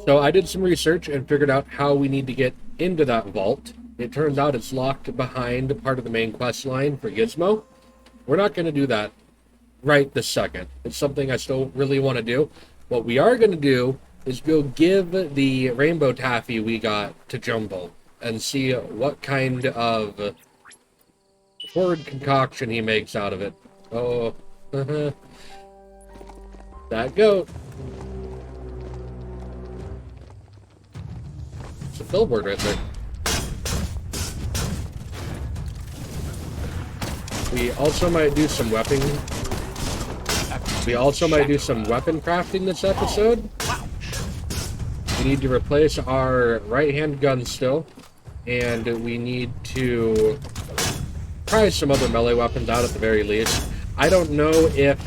So I did some research and figured out how we need to get into that vault. It turns out it's locked behind part of the main quest line for Gizmo. We're not going to do that right this second. It's something I still really want to do. What we are going to do is go give the rainbow taffy we got to Jumble and see what kind of horrid concoction he makes out of it. Oh, that goat. It's a billboard right there. We also might do some weapon. We also might do some weapon crafting this episode. We need to replace our right-hand gun still, and we need to try some other melee weapons out at the very least. I don't know if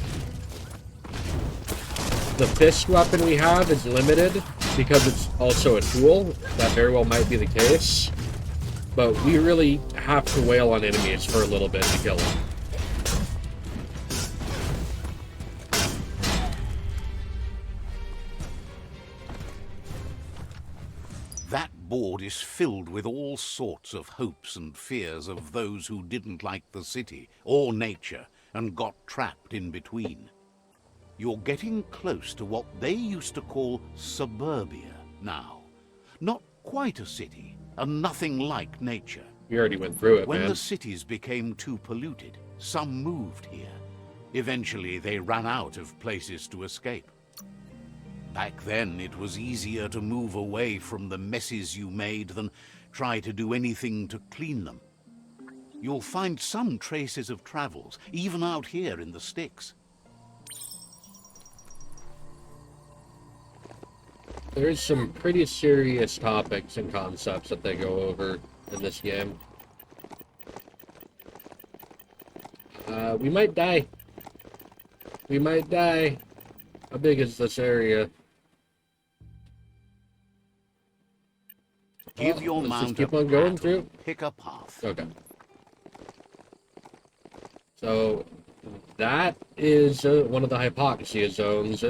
the fist weapon we have is limited because it's also a tool. That very well might be the case. But we really have to wail on enemies for a little bit to kill them. That board is filled with all sorts of hopes and fears of those who didn't like the city or nature and got trapped in between. You're getting close to what they used to call suburbia now. Not quite a city, and nothing like nature. We already went through it, When man. the cities became too polluted, some moved here. Eventually, they ran out of places to escape. Back then, it was easier to move away from the messes you made than try to do anything to clean them. You'll find some traces of travels, even out here in the sticks. There's some pretty serious topics and concepts that they go over in this game. We might die. We might die. How big is this area? Give your let's mount just keep a on going path through. and pick a path. Okay. So, that is one of the hypoxia zones.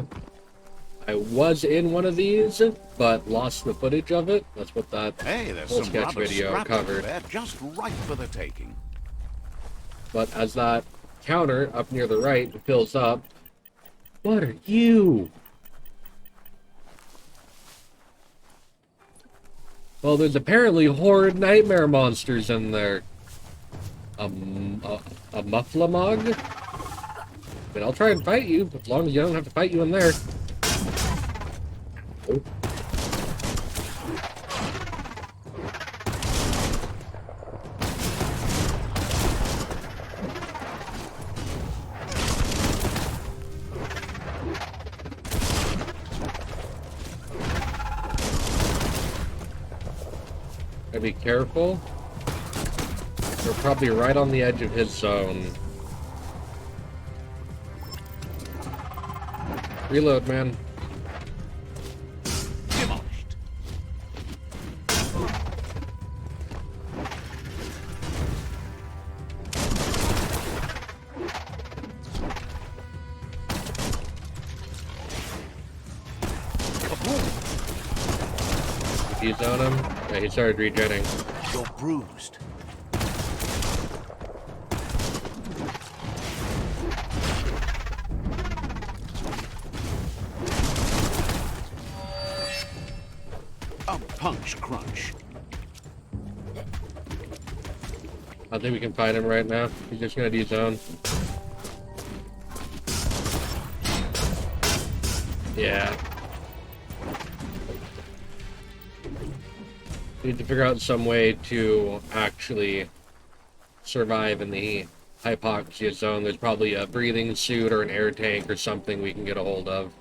I was in one of these, but lost the footage of it. That's what that Hey, there's whole some sketch rubber video scrap covered. over there, just right for the taking. But as that counter up near the right fills up, what are you? Well, there's apparently horrid nightmare monsters in there. A mufflamog? I mean, I'll try and fight you, as long as you don't have to fight you in there. Oh. Gotta be careful. We're probably right on the edge of his zone. Reload, man. Demolished. Did you zone him? Yeah, he started regenning. You're bruised. A punch crunch. I think we can fight him right now. He's just gonna de-zone. Yeah. Need to figure out some way to actually survive in the hypoxia zone. There's probably a breathing suit or an air tank or something we can get a hold of.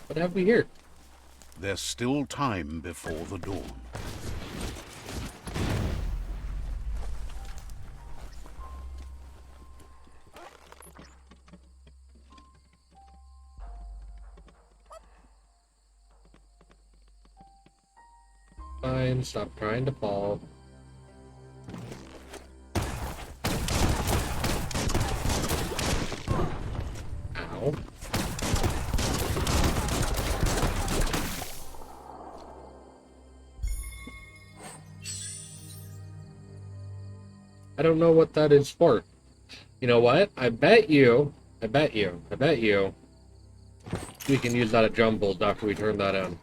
What have we here? There's still time before the dawn. Fine, stop trying to fall. Ow. I don't know what that is for. You know what? I bet you we can use that at jumbles after we turn that in. In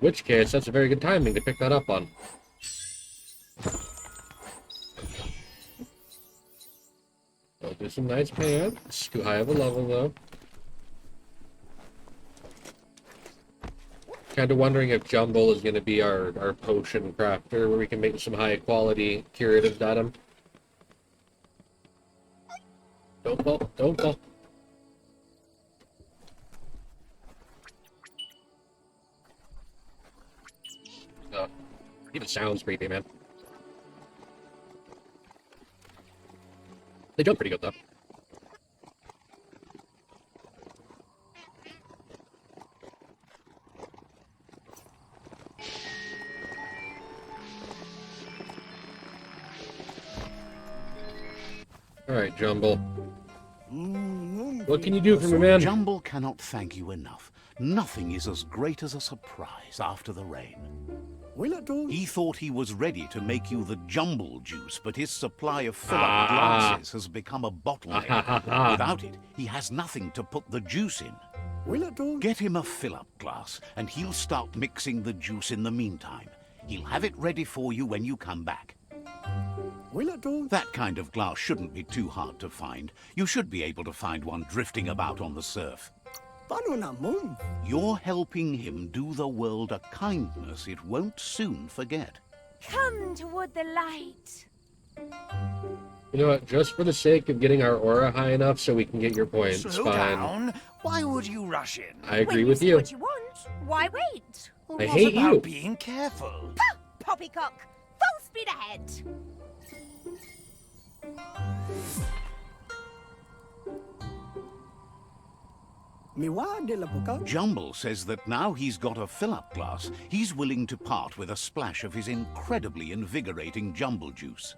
which case, that's a very good timing to pick that up on. I'll do some nice pants. Too high of a level, though. Kind of wondering if jumble is going to be our potion crafter, where we can make some high-quality curatives at him. Don't fall, don't fall. Even sounds creepy, man. They jump pretty good, though. Alright, Jumble. What can you do for me, man? Jumble cannot thank you enough. Nothing is as great as a surprise after the rain. He thought he was ready to make you the jumble juice, but his supply of fill-up glasses has become a bottleneck. Without it, he has nothing to put the juice in. Get him a fill-up glass, and he'll start mixing the juice in the meantime. He'll have it ready for you when you come back. That kind of glass shouldn't be too hard to find. You should be able to find one drifting about on the surf. You're helping him do the world a kindness it won't soon forget. Come toward the light. You know what? Just for the sake of getting our aura high enough so we can get your points, Slow fine. down. Why would you rush in? I agree When with see you. what you want, why wait? I What hate about you. being careful? Pah! Poppycock! Full speed ahead! Jumble says that now he's got a fill-up glass, he's willing to part with a splash of his incredibly invigorating jumble juice.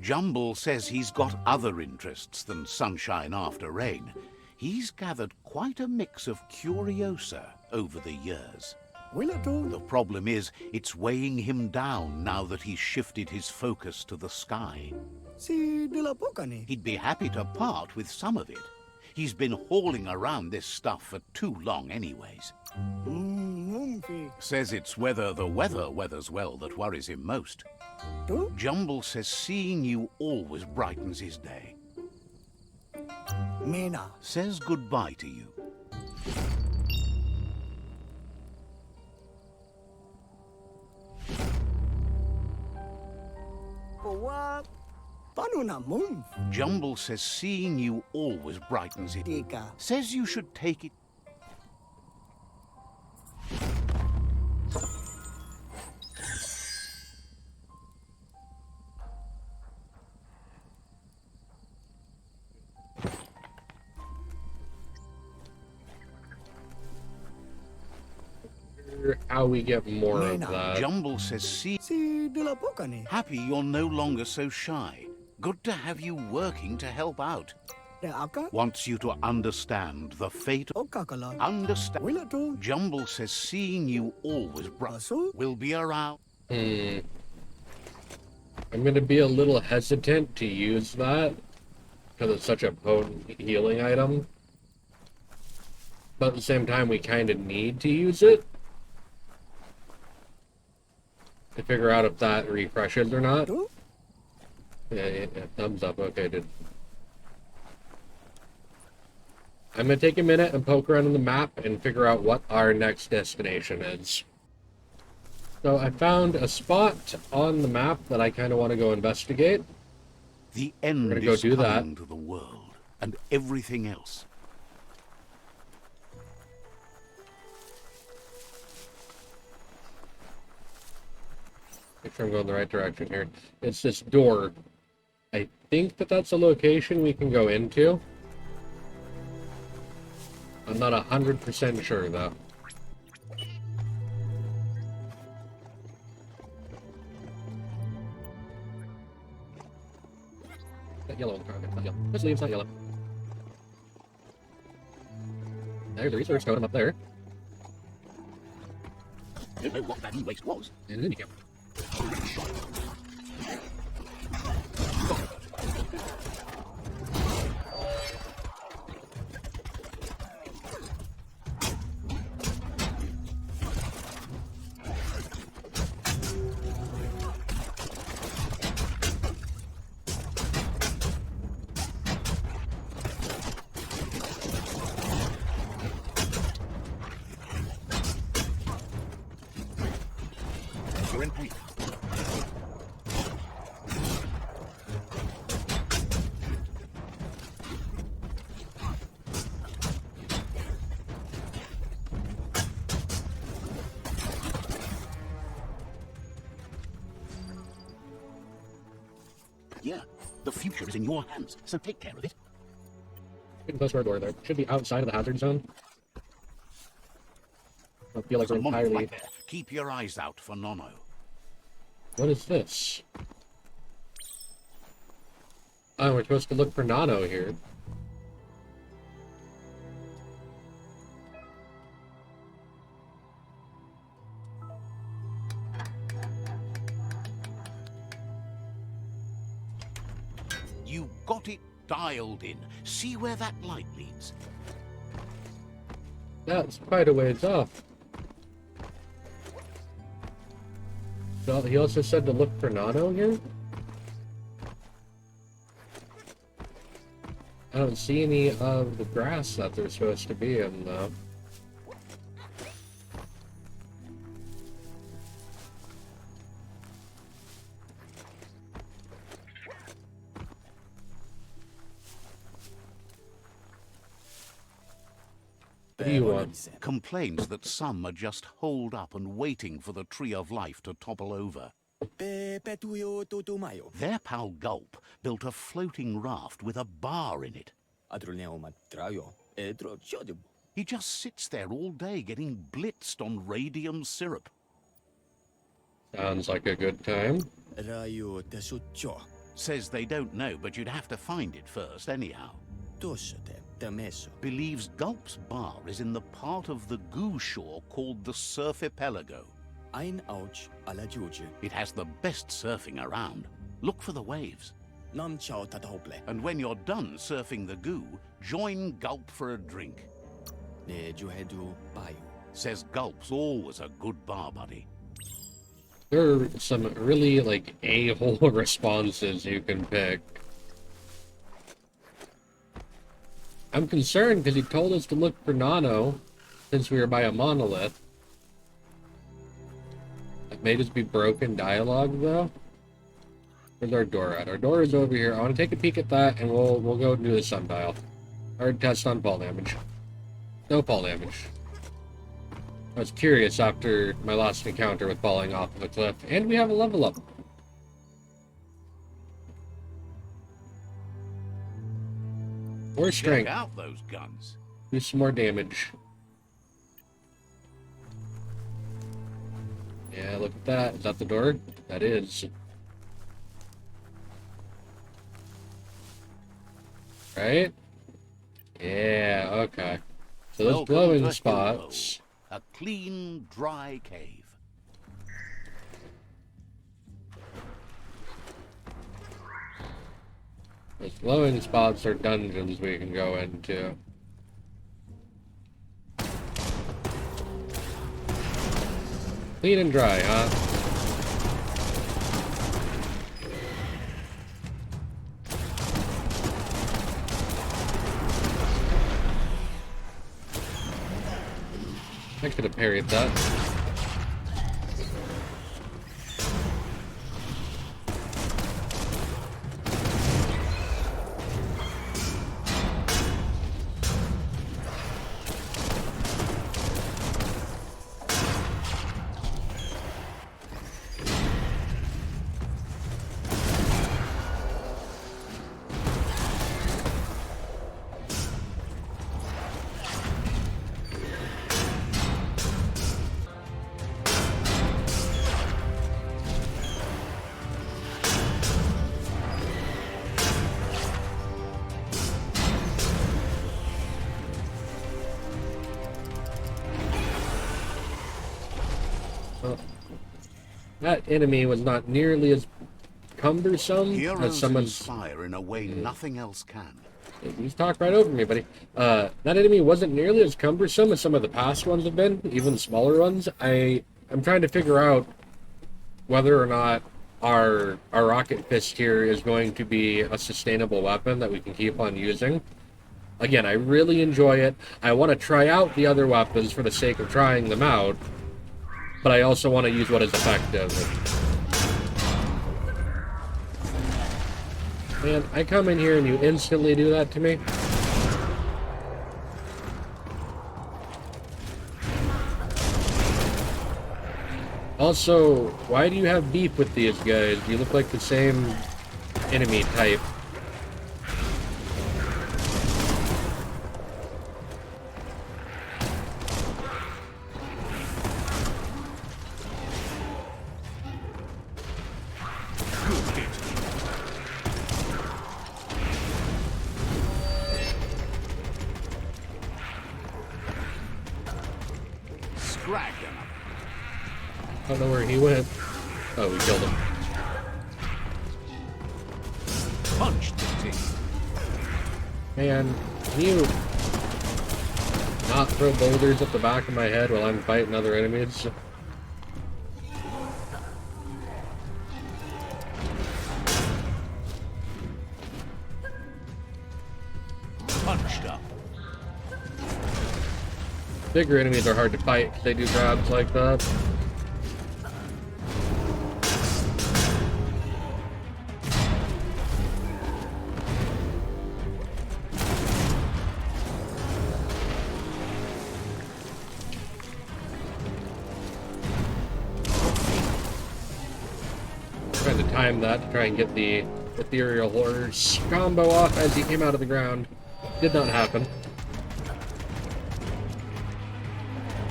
Jumble says he's got other interests than sunshine after rain. He's gathered quite a mix of curiosa over the years. The problem is, it's weighing him down now that he's shifted his focus to the sky. He'd be happy to part with some of it. He's been hauling around this stuff for too long anyways. Says it's whether the weather weathers well that worries him most. Jumble says seeing you always brightens his day. Says goodbye to you. Jumble says seeing you always brightens it. Says you should take it. How we get more of that. Jumble says see. Happy you're no longer so shy. Good to have you working to help out. Wants you to understand the fate of... Understand. Jumble says seeing you always will be around. I'm going to be a little hesitant to use that because it's such a potent healing item. But at the same time, we kind of need to use it to figure out if that refreshes or not. Yeah, thumbs up. Okay, dude. I'm going to take a minute and poke around on the map and figure out what our next destination is. So I found a spot on the map that I kind of want to go investigate. The end We're gonna go is do coming that. to the world and everything else. Make sure I'm going the right direction here. It's this door. I think that that's a location we can go into. I'm not 100% sure, though. That yellow on the car. Okay, not yellow. Let's leave, it's not yellow. There's the research totem up there. I don't know what that e-waste was. And then you go. year. The future is in your hands, so take care of it. Getting close to our door there. Should be outside of the hazard zone. I feel like we're Someone entirely... right there. Keep your eyes out for Nono. What is this? Oh, we're supposed to look for Nano here. You got it dialed in. See where that light leads. That's quite a ways off. So he also said to look for Nano here? I don't see any of the grass that they're supposed to be in, though. What do you want? Complains that some are just holed up and waiting for the Tree of Life to topple over. Their pal Gulp built a floating raft with a bar in it. He just sits there all day getting blitzed on radium syrup. Sounds like a good time. Says they don't know, but you'd have to find it first anyhow. Believes Gulp's bar is in the part of the goo shore called the Surf Archipelago. It has the best surfing around. Look for the waves. And when you're done surfing the goo, join Gulp for a drink. Says Gulp's always a good bar buddy. There are some really, like, a-hole responses you can pick. I'm concerned because he told us to look for Nano since we were by a monolith. It may just be broken dialogue, though. Where's our door at? Our door is over here. I want to take a peek at that, and we'll go do the sundial. Hard test on fall damage. No fall damage. I was curious after my last encounter with falling off of a cliff, and we have a level up. More strength. Check out those guns. Do some more damage. Yeah, look at that. Is that the door? That is. Right? Yeah, okay. So those Welcome glowing to spots. A clean, dry cave. Those glowing spots are dungeons we can go into. Clean and dry, huh? I could have parried that. That enemy was not nearly as cumbersome as Heroes someone's... inspire in a way nothing else can. He's talked right over me, buddy. That enemy wasn't nearly as cumbersome as some of the past ones have been, even smaller ones. I'm trying to figure out whether or not our rocket fist here is going to be a sustainable weapon that we can keep on using. Again, I really enjoy it. I want to try out the other weapons for the sake of trying them out, but I also want to use what is effective. Man, I come in here and you instantly do that to me. Also, why do you have beef with these guys? You look like the same enemy type. Good hit. Scrag him. I don't know where he went. Oh, we killed him. Punched the tick. Man, can you not throw boulders at the back of my head while I'm fighting other enemies? Punched up. Bigger enemies are hard to fight because they do grabs like that. Trying to time that to try and get the ethereal horrors combo off as he came out of the ground. Did not happen.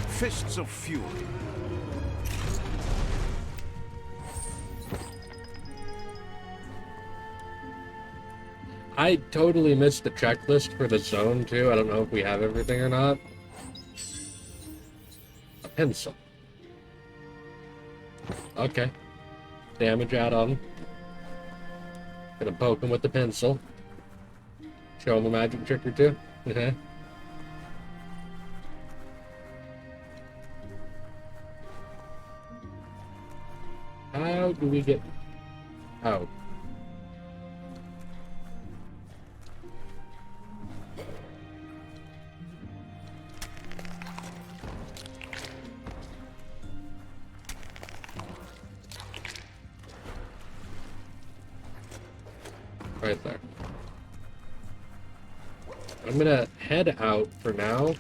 Fists of fury. I totally missed the checklist for the zone too. I don't know if we have everything or not. A pencil. Okay. Damage add-on. Gonna poke him with the pencil. Show him a magic trick or two. Okay. How do we get out? Right there. I'm gonna head out for now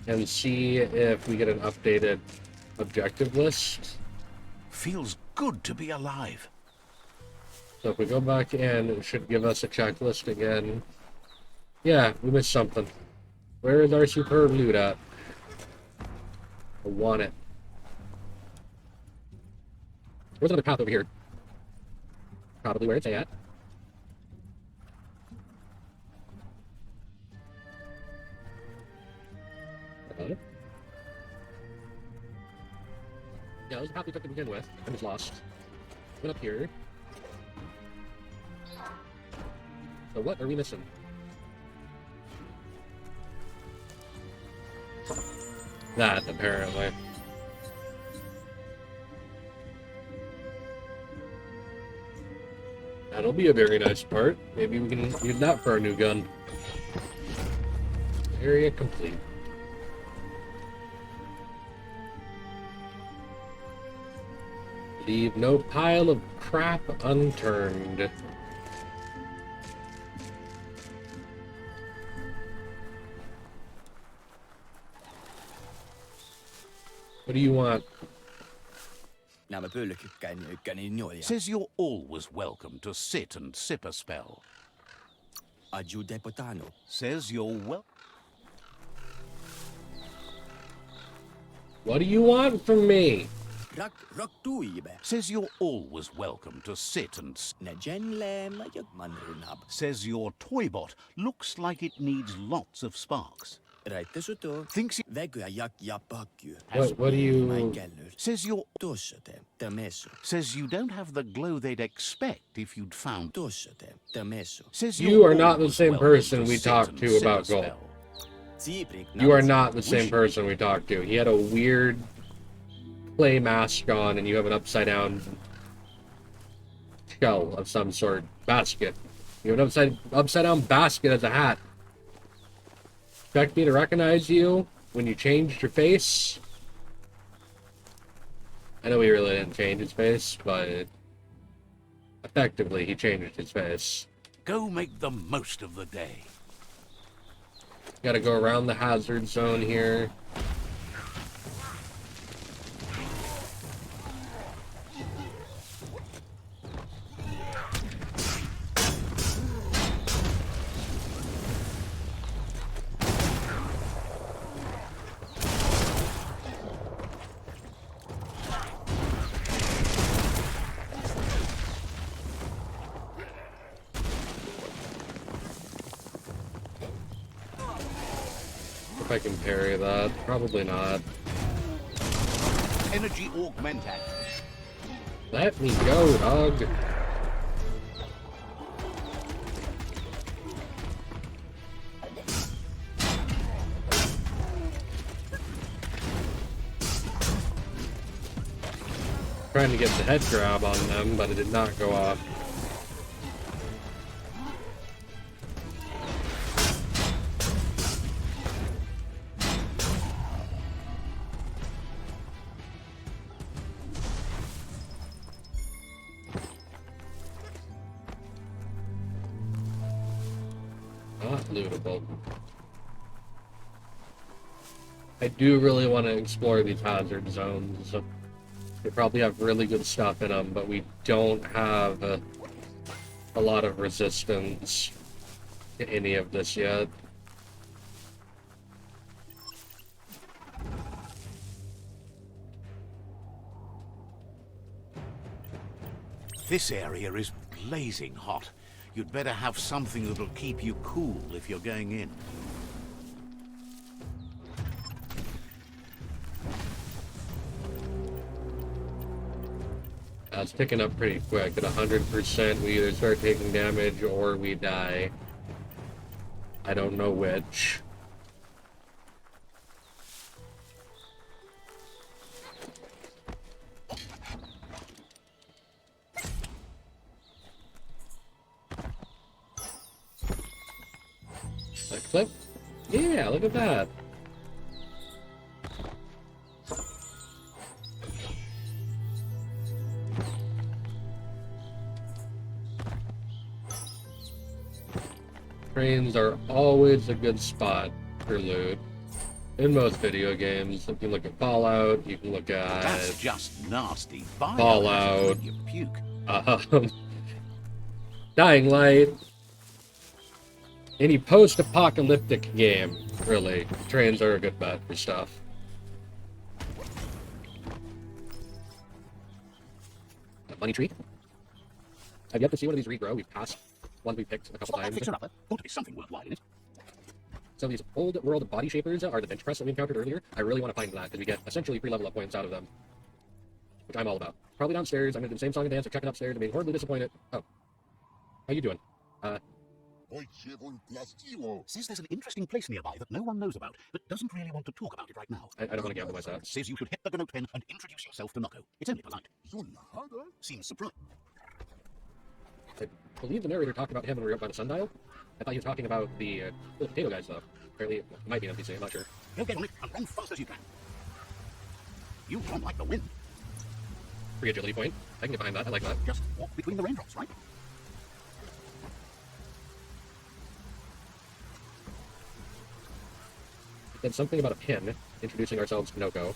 and see if we get an updated objective list. Feels good to be alive. So if we go back in, it should give us a checklist again. Yeah, we missed something. Where is our superb loot at? I want it. There's another path over here. Probably where it's at. Yeah, that was the path we took to begin with. I'm just lost. Went up here. So what are we missing? That, apparently. That'll be a very nice part. Maybe we can use that for our new gun. Area complete. Leave no pile of crap unturned. What do you want? Nämä pöllykykkäin ykkäni nuolia. Says you're always welcome to sit and sip a spell. Adju deputano. Says you're well. What do you want from me? Rak tuibe. Says you're always welcome to sit and Ne genlema ja manrunab. says your toybot looks like it needs lots of sparks. Raitte suto. Thinks it Väkyä ja pakju. What do you... Mein kellys. says you're Tuossa te meso. says you don't have the glow they'd expect if you'd found. Tuossa te meso. Says You you're are not the always same welcome person to we sit talked and to sip about a gold. spell. Siiprik. You are not the same person we talked to. He had a weird clay mask on, and you have an upside-down shell of some sort. Basket. You have an upside-down basket as a hat. Expect me to recognize you when you changed your face? I know he really didn't change his face, but effectively he changed his face. Go make the most of the day. Gotta go around the hazard zone here. if I can parry that. Probably not. Energy augmented. Let me go, dog. Trying to get the head grab on them, but it did not go off. Not lootable. I do really want to explore these hazard zones. They probably have really good stuff in them, but we don't have a lot of resistance to any of this yet. This area is blazing hot. You'd better have something that'll keep you cool if you're going in. It's picking up pretty quick. At 100%, we either start taking damage or we die. I don't know which. Clip? Yeah, look at that. Trains are always a good spot for loot. In most video games, you can look at Fallout, you can look at That's just nasty. Fallout. You puke. Dying Light. Any post-apocalyptic game, really. Trains are a good bet for stuff. Money tree. I've yet to see one of these regrow. We've passed one we picked a couple times. Fixer upper. Ought to be something worthwhile in it. So these old world body shapers are the bench press that we encountered earlier. I really want to find that because we get essentially 3 level up points out of them, which I'm all about. Probably downstairs. I'm gonna do the same song and dance or check it upstairs and being horribly disappointed. Oh, how you doing? Says there's an interesting place nearby that no one knows about, but doesn't really want to talk about it right now. I don't want to gamble my stats. Says you should hit the Gnote pen and introduce yourself to Noko. It's only polite. Seems surprised. I believe the narrator talked about him when we were up by the sundial. I thought he was talking about the little potato guys, though. Apparently, it might be an NPC, I'm not sure. Go get on it and run fast as you can. You run like the wind. Free agility point. I can get behind that. I like that. Just walk between the raindrops, right? Then something about a pin, introducing ourselves to Noko.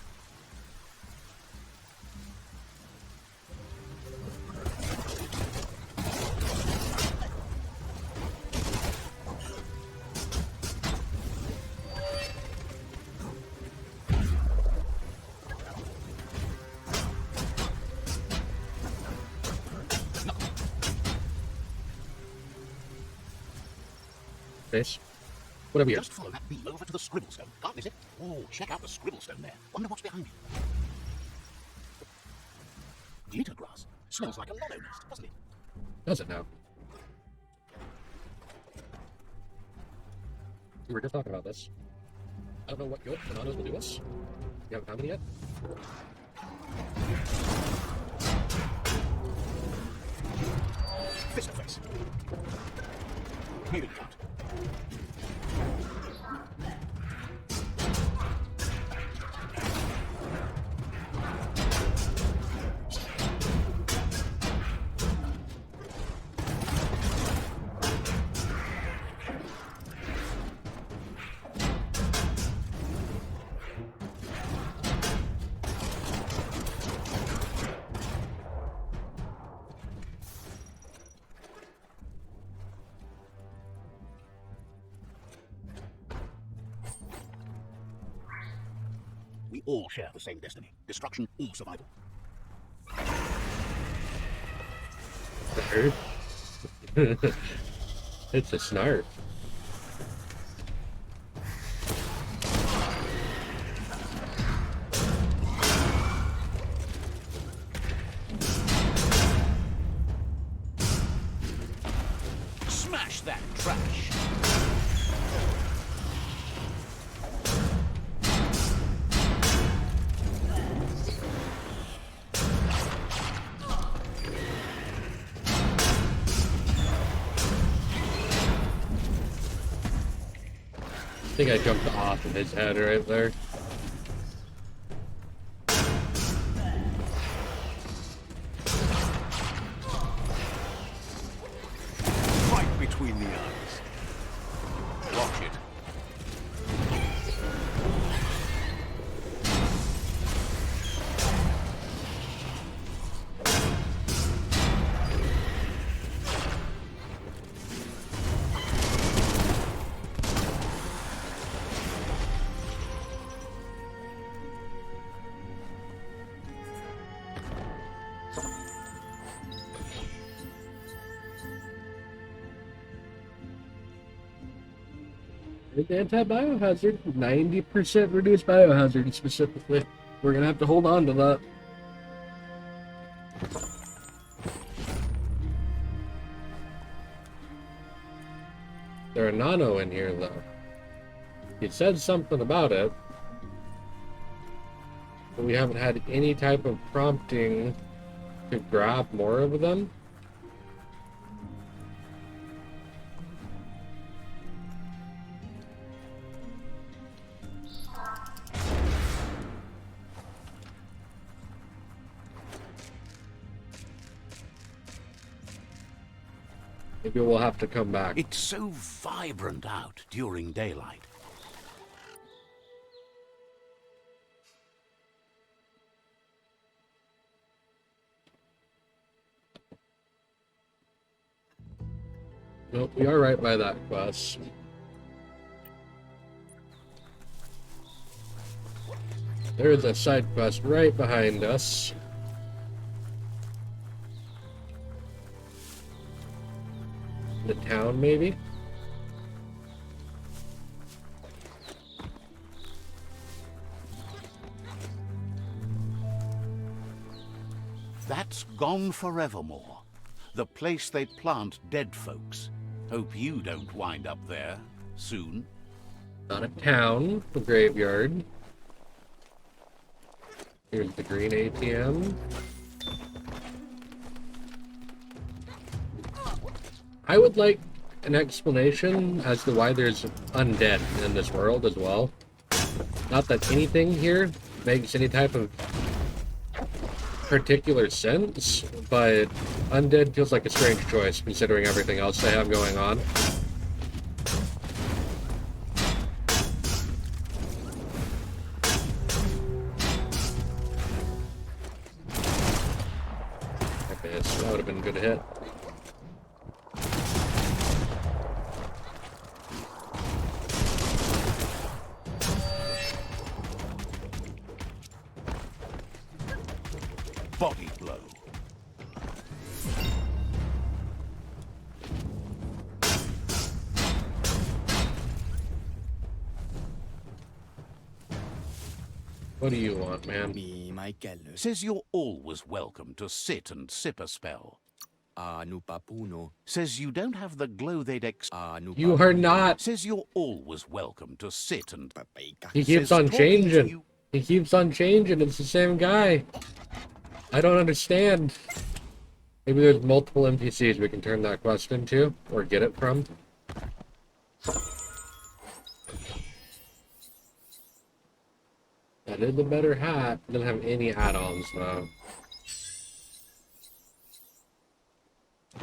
Face. Whatever you. Just follow that beam over to the scribble stone. Can't miss it. Oh, check out the scribble stone there. Wonder what's behind it. Glitter grass. Smells like a lotto nest, doesn't it? Does it now? We were just talking about this. I don't know what good bananas will do us. You haven't found any yet? Fist to face. Moving count. We all share the same destiny. Destruction or survival. It's a snark. Smash that trash. I think I jumped off of his head right there. Right between the eyes. Watch it. It's anti-biohazard. 90% reduced biohazard specifically. We're gonna have to hold on to that. There are nano in here though. It said something about it, but we haven't had any type of prompting to grab more of them. Maybe we'll have to come back. It's so vibrant out during daylight. Nope, we are right by that quest. There is a side quest right behind us. The town, maybe? That's Goneforevermore, the place they plant dead folks. Hope you don't wind up there soon. Not a town, a graveyard. Here's the green ATM. I would like an explanation as to why there's undead in this world as well. Not that anything here makes any type of particular sense, but undead feels like a strange choice considering everything else they have going on. Okay, so that would have been a good hit. Body blow. What do you want, man? Mi mai kellys. Says you're always welcome to sit and sip a spell. Nu papuno. Says you don't have the glow they'd Nu You are not. Says you're always welcome to sit and... papeika. He keeps Says on talking to changing. you- He keeps on changing. It's the same guy. I don't understand. Maybe there's multiple NPCs we can turn that quest into, or get it from. That is a better hat. Doesn't have any add-ons though.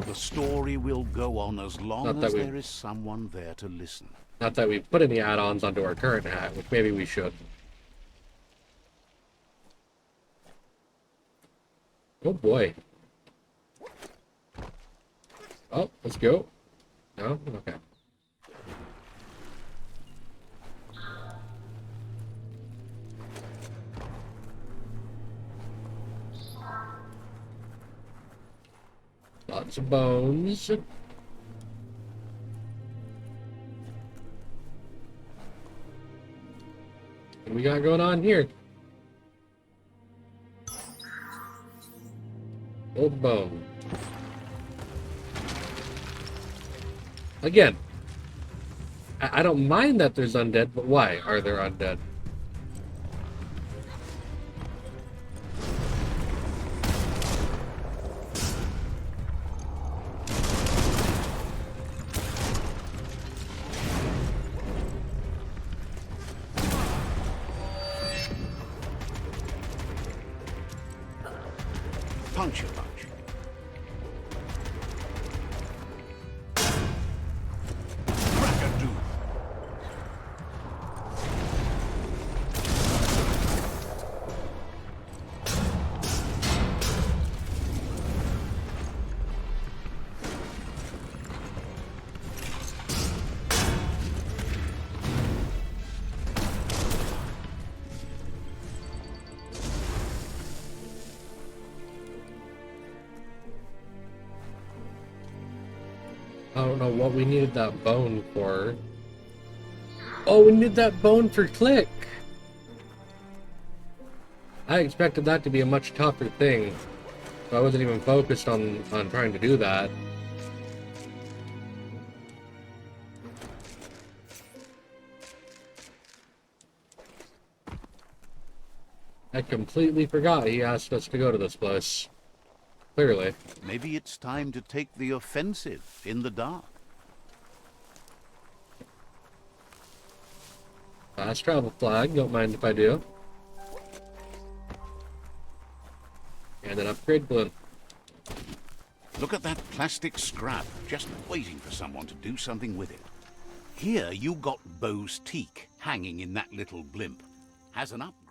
The story will go on as long Not that as we- there is someone there to listen. Not that we've put any add-ons onto our current hat, which maybe we should. Oh boy. Oh, let's go. No? Okay. Lots of bones. What we got going on here? Old bone. Again, I don't mind that there's undead, but why are there undead? Punch a punch. Crack-a-doo. I don't know what we needed that bone for. Oh, we need that bone for Click! I expected that to be a much tougher thing. So I wasn't even focused on trying to do that. I completely forgot he asked us to go to this place. Clearly. Maybe it's time to take the offensive in the dark. Fast travel flag, don't mind if I do. And an upgrade balloon. Look at that plastic scrap, just waiting for someone to do something with it. Here you got Bo's teak hanging in that little blimp. Has an upgrade.